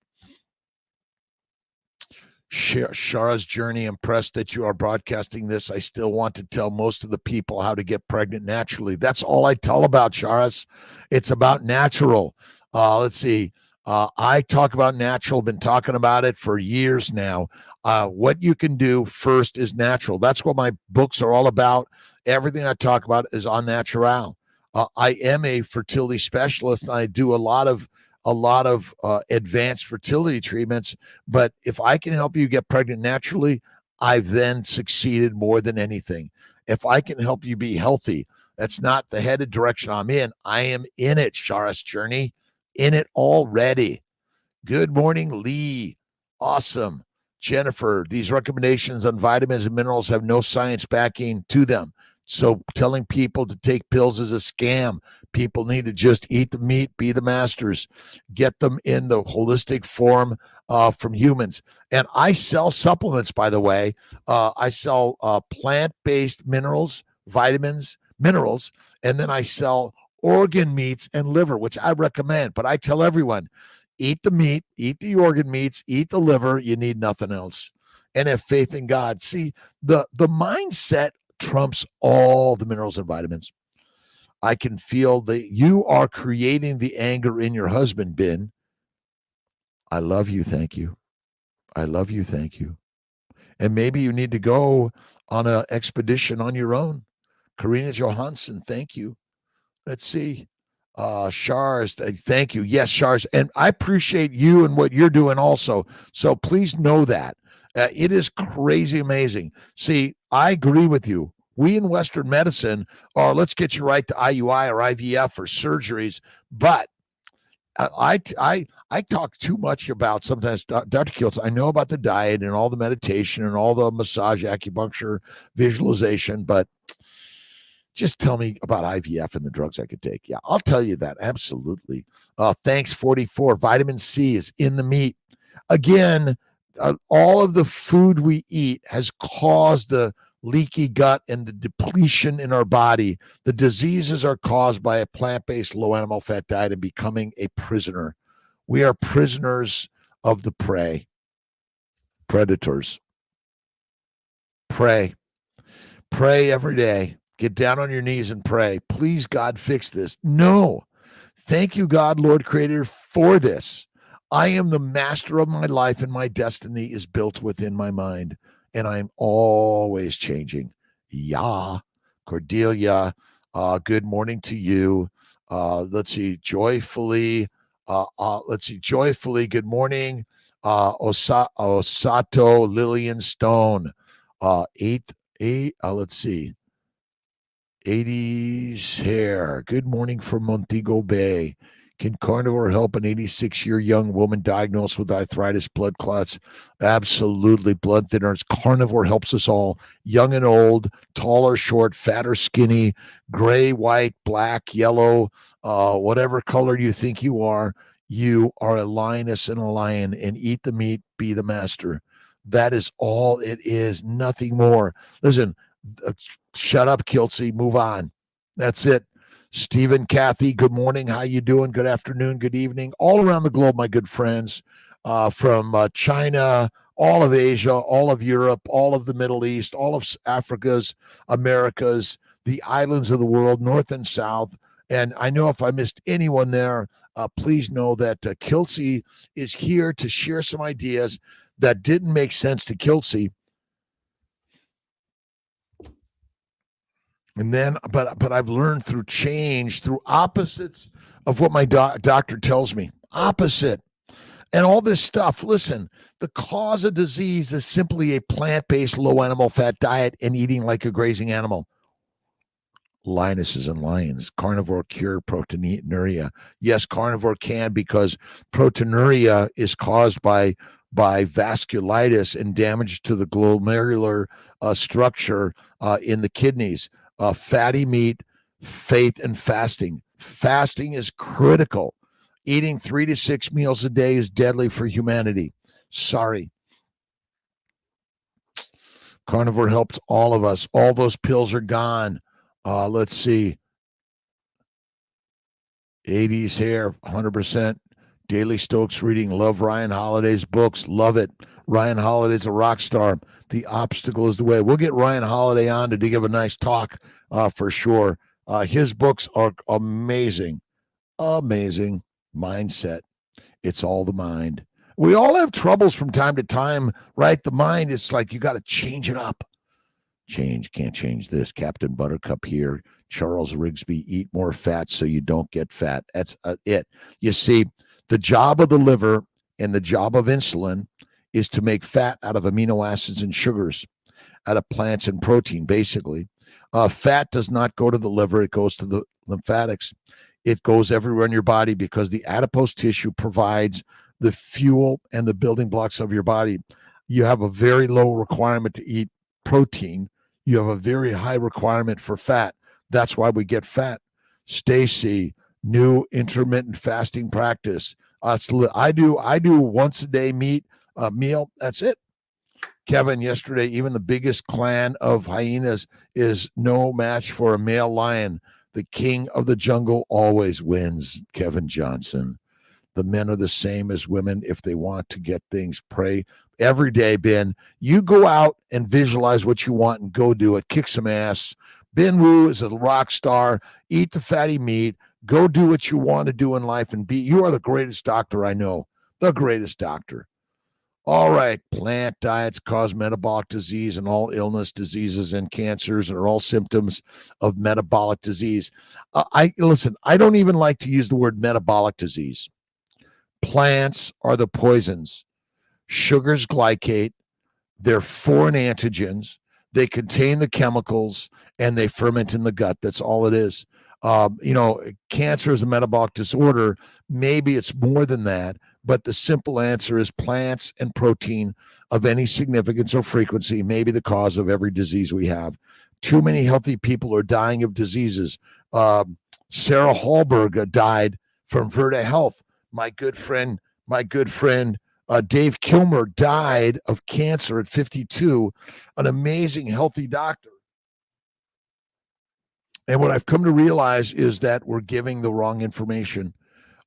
Speaker 1: Shara's journey. Impressed that you are broadcasting this. I still want to tell most of the people how to get pregnant naturally. That's all I tell about, Sharas. It's about natural. Let's see. I talk about natural, been talking about it for years now. What you can do first is natural. That's what my books are all about. Everything I talk about is on natural. I am a fertility specialist, and I do a lot of advanced fertility treatments. But if I can help you get pregnant naturally, I've then succeeded more than anything. If I can help you be healthy, that's not the headed direction I'm in. I am in it, Shara's journey, in it already. Good morning, Lee. Awesome. Jennifer, these recommendations on vitamins and minerals have no science backing to them. So telling people to take pills is a scam. People need to just eat the meat, be the masters, get them in the holistic form from humans. And I sell supplements, by the way. I sell plant-based minerals, vitamins, minerals, and then I sell organ meats and liver, which I recommend. But I tell everyone, eat the meat, eat the organ meats, eat the liver. You need nothing else. And have faith in God. See, the mindset trumps all the minerals and vitamins. I can feel that you are creating the anger in your husband, Ben. I love you. Thank you. I love you. Thank you. And maybe you need to go on an expedition on your own. Karina Johansson, thank you. Let's see. Shars, thank you. Yes, Shars. And I appreciate you and what you're doing also. So please know that. It is crazy amazing. See, I agree with you. We in Western medicine are let's get you right to IUI or IVF or surgeries, but I talk too much about sometimes Dr. Kiltz. I know about the diet and all the meditation and all the massage, acupuncture, visualization, but just tell me about IVF and the drugs I could take. Yeah, I'll tell you that. Absolutely. Thanks, 44. Vitamin C is in the meat. Again, all of the food we eat has caused the leaky gut and the depletion in our body. The diseases are caused by a plant-based low animal fat diet and becoming a prisoner. We are prisoners of the prey, predators. Pray. Pray every day. Get down on your knees and pray. Please, God, fix this. No. Thank you, God, Lord Creator, for this. I am the master of my life, and my destiny is built within my mind, and I'm always changing. Yeah. Cordelia, good morning to you. Let's see. Joyfully. Let's see. Joyfully. Good morning. Osato Lillian Stone. Let's see. 80s hair. Good morning from Montego Bay. Can carnivore help an 86-year young woman diagnosed with arthritis, blood clots? Absolutely. Blood thinners. Carnivore helps us all, young and old, tall or short, fat or skinny, gray, white, black, yellow, whatever color you think you are a lioness and a lion, and eat the meat, be the master. That is all it is, nothing more. Listen, shut up, Kiltsey. Move on. That's it. Stephen, Kathy, good morning. How you doing? Good afternoon, good evening. All around the globe, my good friends, from China, all of Asia, all of Europe, all of the Middle East, all of Africa's, Americas, the islands of the world, north and south. And I know if I missed anyone there, please know that Kiltsey is here to share some ideas that didn't make sense to Kiltsey. And then, but I've learned through change, through opposites of what my doctor tells me. Opposite. And all this stuff. Listen, the cause of disease is simply a plant-based low animal fat diet and eating like a grazing animal. Lionesses and lions. Carnivore cure proteinuria. Yes, carnivore can, because proteinuria is caused by vasculitis and damage to the glomerular structure in the kidneys. Fatty meat, faith, and fasting. Fasting is critical. Eating 3 to 6 meals a day is deadly for humanity. Sorry. Carnivore helps all of us. All those pills are gone. Let's see. 80s hair, 100%. Daily Stokes reading. Love Ryan Holiday's books. Love it. Ryan Holiday's a rock star. The obstacle is the way. We'll get Ryan Holiday on to give a nice talk for sure. His books are amazing. Amazing. Mindset. It's all the mind. We all have troubles from time to time, right? The mind, it's like you got to change it up. Can't change this. Captain Buttercup here. Charles Rigsby, eat more fat so you don't get fat. That's it. You see, the job of the liver and the job of insulin is to make fat out of amino acids and sugars, out of plants and protein, basically. Fat does not go to the liver. It goes to the lymphatics. It goes everywhere in your body because the adipose tissue provides the fuel and the building blocks of your body. You have a very low requirement to eat protein. You have a very high requirement for fat. That's why we get fat. Stacy, new intermittent fasting practice. I do once a day meal. That's it. Kevin, yesterday, even the biggest clan of hyenas is no match for a male lion. The king of the jungle always wins, Kevin Johnson. The men are the same as women if they want to get things. Pray every day, Ben. You go out and visualize what you want and go do it. Kick some ass. Ben Wu is a rock star. Eat the fatty meat. Go do what you want to do in life and be. You are the greatest doctor I know. The greatest doctor. All right, plant diets cause metabolic disease, and all illness, diseases, and cancers are all symptoms of metabolic disease. I listen. I don't even like to use the word metabolic disease. Plants are the poisons. Sugars glycate. They're foreign antigens. They contain the chemicals and they ferment in the gut. That's all it is. Cancer is a metabolic disorder. Maybe it's more than that, but the simple answer is plants and protein of any significance or frequency may be the cause of every disease we have. Too many healthy people are dying of diseases. Sarah Hallberg died from Virta Health. My good friend Dave Kilmer died of cancer at 52, an amazing, healthy doctor. And what I've come to realize is that we're giving the wrong information.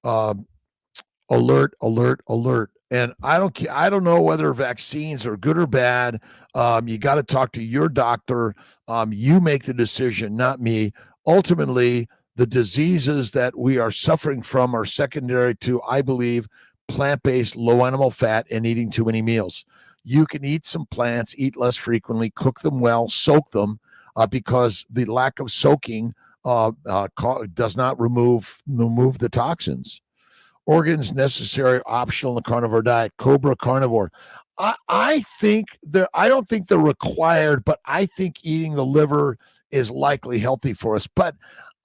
Speaker 1: Alert, alert, alert. And I don't know whether vaccines are good or bad. You got to talk to your doctor. You make the decision, not me. Ultimately, the diseases that we are suffering from are secondary to, I believe, plant-based, low animal fat, and eating too many meals. You can eat some plants, eat less frequently, cook them well, soak them, because the lack of soaking does not remove the toxins. Organs necessary, optional in the carnivore diet. Cobra carnivore. I don't think they're required, but I think eating the liver is likely healthy for us. But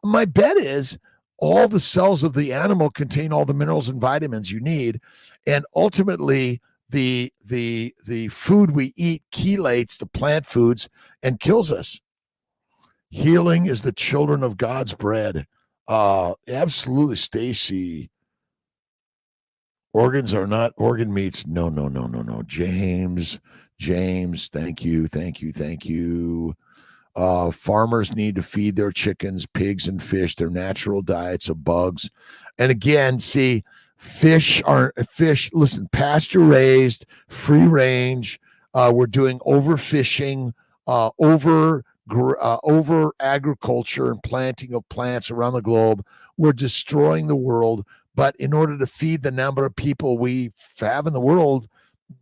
Speaker 1: my bet is all the cells of the animal contain all the minerals and vitamins you need, and ultimately the food we eat chelates the plant foods and kills us. Healing is the children of God's bread. Absolutely, Stacy. Organs are not organ meats. No. James, thank you. Farmers need to feed their chickens, pigs, and fish their natural diets of bugs. And again, see, fish. Listen, pasture raised, free range. We're doing overfishing, over agriculture and planting of plants around the globe. We're destroying the world. But in order to feed the number of people we have in the world,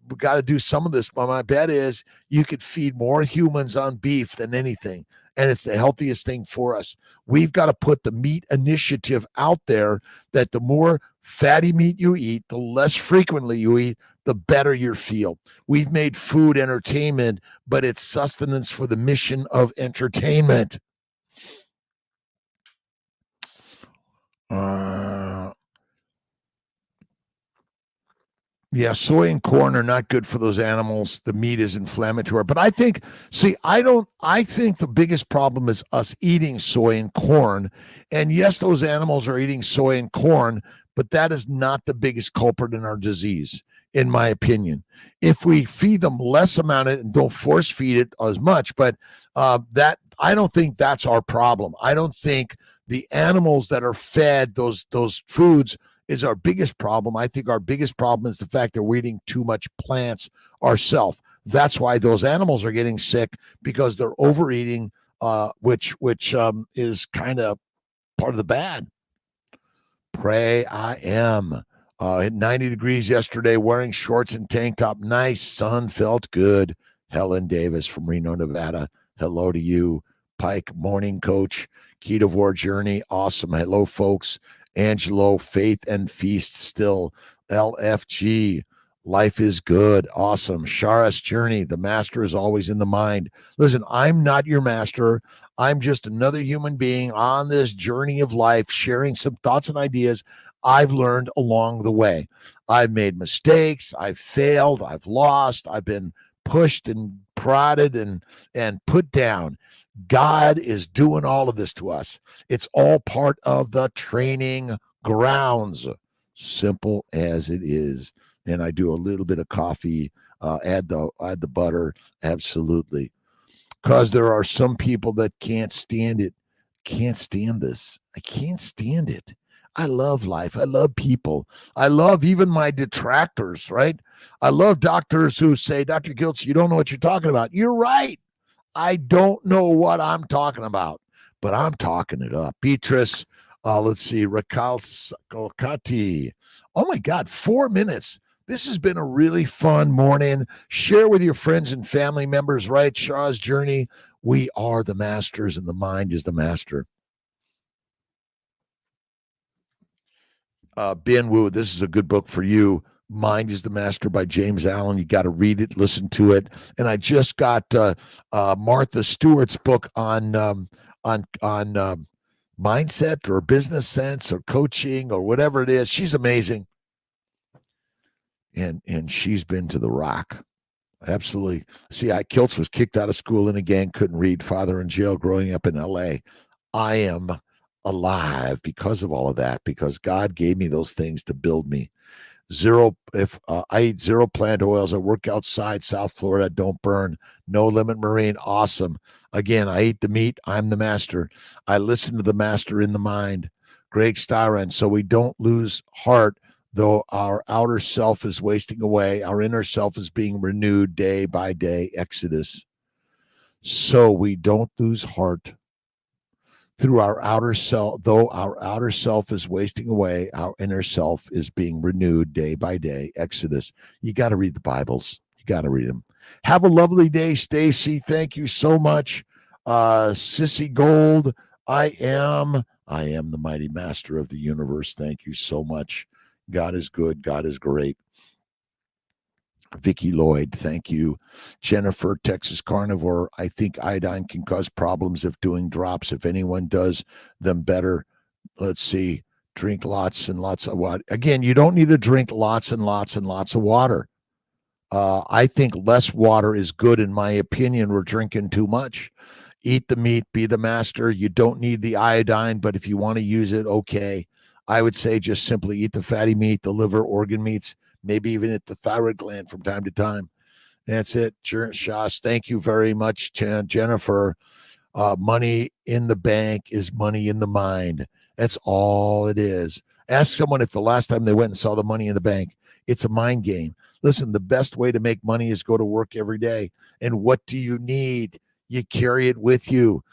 Speaker 1: we got to do some of this. But my bet is you could feed more humans on beef than anything. And it's the healthiest thing for us. We've got to put the meat initiative out there that the more fatty meat you eat, the less frequently you eat, the better you feel. We've made food entertainment, but it's sustenance for the mission of entertainment. Yeah, soy and corn are not good for those animals. The meat is inflammatory. But I think the biggest problem is us eating soy and corn. And yes, those animals are eating soy and corn, but that is not the biggest culprit in our disease, in my opinion. If we feed them less amount of it and don't force feed it as much, but that I don't think that's our problem. I don't think the animals that are fed those foods is our biggest problem. I think our biggest problem is the fact that we're eating too much plants ourselves. That's why those animals are getting sick, because they're overeating, which is kind of part of the bad. Pray I am. At 90 degrees yesterday, wearing shorts and tank top. Nice sun, felt good. Helen Davis from Reno, Nevada. Hello to you. Pike Morning Coach. Ketovore Journey. Awesome. Hello, folks. Angelo, Faith and Feast still. LFG, Life is Good. Awesome. Shara's Journey, the master is always in the mind. Listen, I'm not your master. I'm just another human being on this journey of life, sharing some thoughts and ideas I've learned along the way. I've made mistakes. I've failed. I've lost. I've been pushed and prodded and put down. God is doing all of this to us. It's all part of the training grounds. Simple as it is. And I do a little bit of coffee, add the butter. Absolutely. Because there are some people that can't stand it. can't stand this. I can't stand it. I love life. I love people. I love even my detractors, right? I love doctors who say, Dr. Giltz, you don't know what you're talking about. You're right. I don't know what I'm talking about, but I'm talking it up. Beatrice, let's see, Rakalkati. Oh my God, 4 minutes. This has been a really fun morning. Share with your friends and family members, right? Shah's Journey. We are the masters, and the mind is the master. Ben Wu, this is a good book for you. Mind is the Master by James Allen. You got to read it, listen to it. And I just got Martha Stewart's book on mindset or business sense or coaching or whatever it is. She's amazing, and she's been to the Rock. Absolutely. See, Kiltz was kicked out of school in a gang, couldn't read, father in jail, growing up in L.A. I am alive because of all of that, because God gave me those things to build me. I eat zero plant oils. I work outside, South Florida, don't burn. No Limit Marine, awesome. Again, I eat the meat. I'm the master. I listen to the master in the mind. Greg Styron. So we don't lose heart, though our outer self is wasting away. Our inner self is being renewed day by day. Exodus. So we don't lose heart. Through our outer self, though our outer self is wasting away, our inner self is being renewed day by day. Exodus. You got to read the Bibles. You got to read them. Have a lovely day, Stacy. Thank you so much. Sissy Gold. I am the mighty master of the universe. Thank you so much. God is good. God is great. Vicky Lloyd, thank you. Jennifer, Texas Carnivore. I think iodine can cause problems if doing drops. If anyone does them better, let's see, drink lots and lots of water. Again, you don't need to drink lots and lots and lots of water. I think less water is good, in my opinion. We're drinking too much. Eat the meat, be the master. You don't need the iodine, but if you want to use it, okay. I would say just simply eat the fatty meat, the liver, organ meats, maybe even at the thyroid gland from time to time. That's it. Shas, thank you very much, Jennifer. Money in the bank is money in the mind. That's all it is. Ask someone if the last time they went and saw the money in the bank. It's a mind game. Listen, the best way to make money is go to work every day. And what do you need? You carry it with you.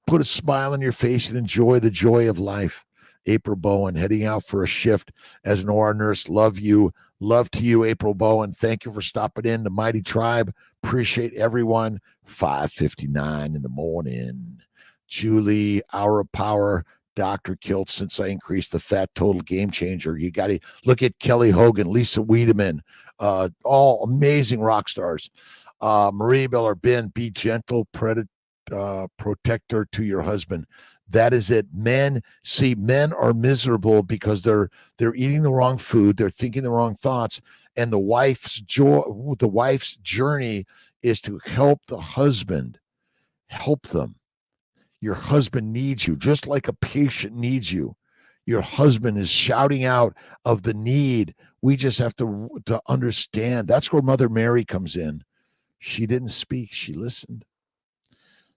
Speaker 1: Put a smile on your face and enjoy the joy of life. April Bowen, heading out for a shift as an OR nurse. Love you. Love to you, April Bowen. Thank you for stopping in. The Mighty Tribe. Appreciate everyone. 5:59 in the morning. Julie, Hour of Power. Dr. Kilt, since I increased the fat, total game changer. You got to look at Kelly Hogan, Lisa Wiedemann, all amazing rock stars. Marie Miller, Ben, be gentle, protector to your husband. That is it. Men are miserable because they're eating the wrong food, they're thinking the wrong thoughts, and the wife's journey is to help the husband, help them. Your husband needs you, just like a patient needs you. Your husband is shouting out of the need. We just have to understand. That's where Mother Mary comes in. She didn't speak, she listened.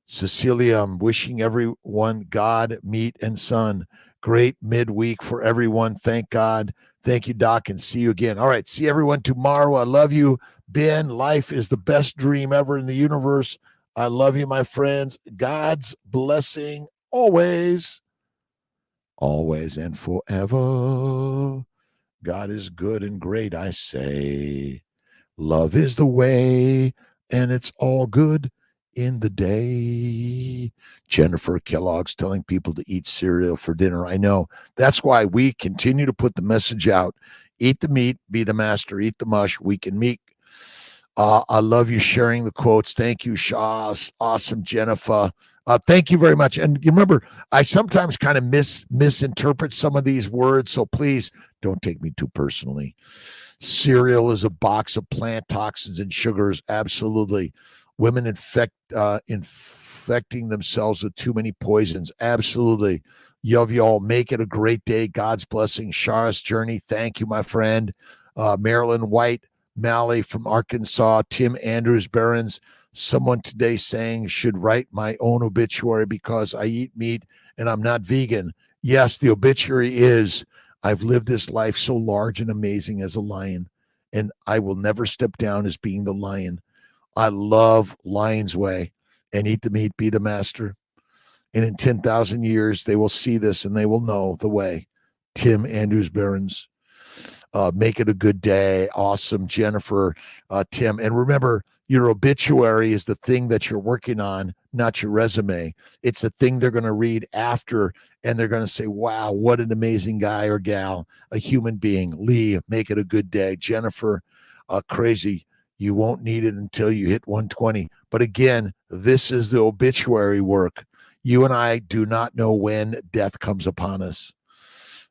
Speaker 1: Cecilia, I'm wishing everyone God, meat, and sun. Great midweek for everyone. Thank God. Thank you, Doc, and see you again. All right, see everyone tomorrow. I love you. Ben, life is the best dream ever in the universe. I love you, my friends. God's blessing always, always and forever. God is good and great, I say. Love is the way, and it's all good in the day. Jennifer Kellogg's telling people to eat cereal for dinner. I know. That's why we continue to put the message out. Eat the meat, be the master, eat the mush, we can meet. I love you sharing the quotes. Thank you, Shaz. Awesome, Jennifer. Thank you very much. And you remember, I sometimes kind of misinterpret some of these words, so please don't take me too personally. Cereal is a box of plant toxins and sugars. Absolutely. Women infecting themselves with too many poisons. Absolutely. Love you all. Make it a great day. God's blessing. Shara's Journey. Thank you, my friend. Marilyn White, Mally from Arkansas. Tim Andrews Barons. Someone today saying should write my own obituary because I eat meat and I'm not vegan. Yes, the obituary is, I've lived this life so large and amazing as a lion, and I will never step down as being the lion. I love Lion's Way and eat the meat, be the master. And in 10,000 years, they will see this and they will know the way. Tim Andrews Barons. Make it a good day. Awesome, Jennifer, Tim. And remember, your obituary is the thing that you're working on, not your resume. It's the thing they're going to read after, and they're going to say, wow, what an amazing guy or gal, a human being. Lee, make it a good day. Jennifer, crazy. You won't need it until you hit 120. But again, this is the obituary work. You and I do not know when death comes upon us.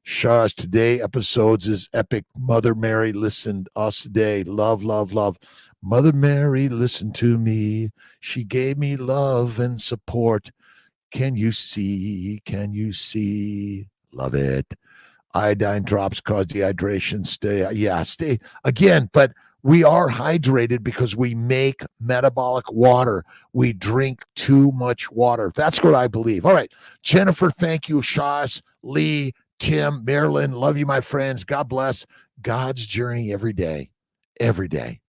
Speaker 1: Shah's today episodes is epic. Mother Mary listened us today. Love, love, love. Mother Mary listened to me. She gave me love and support. Can you see? Can you see? Love it. Iodine drops cause dehydration. Stay again, but we are hydrated because we make metabolic water. We drink too much water. That's what I believe. All right, Jennifer, thank you. Shaz, Lee, Tim, Marilyn, love you, my friends. God bless. God's journey every day. Every day.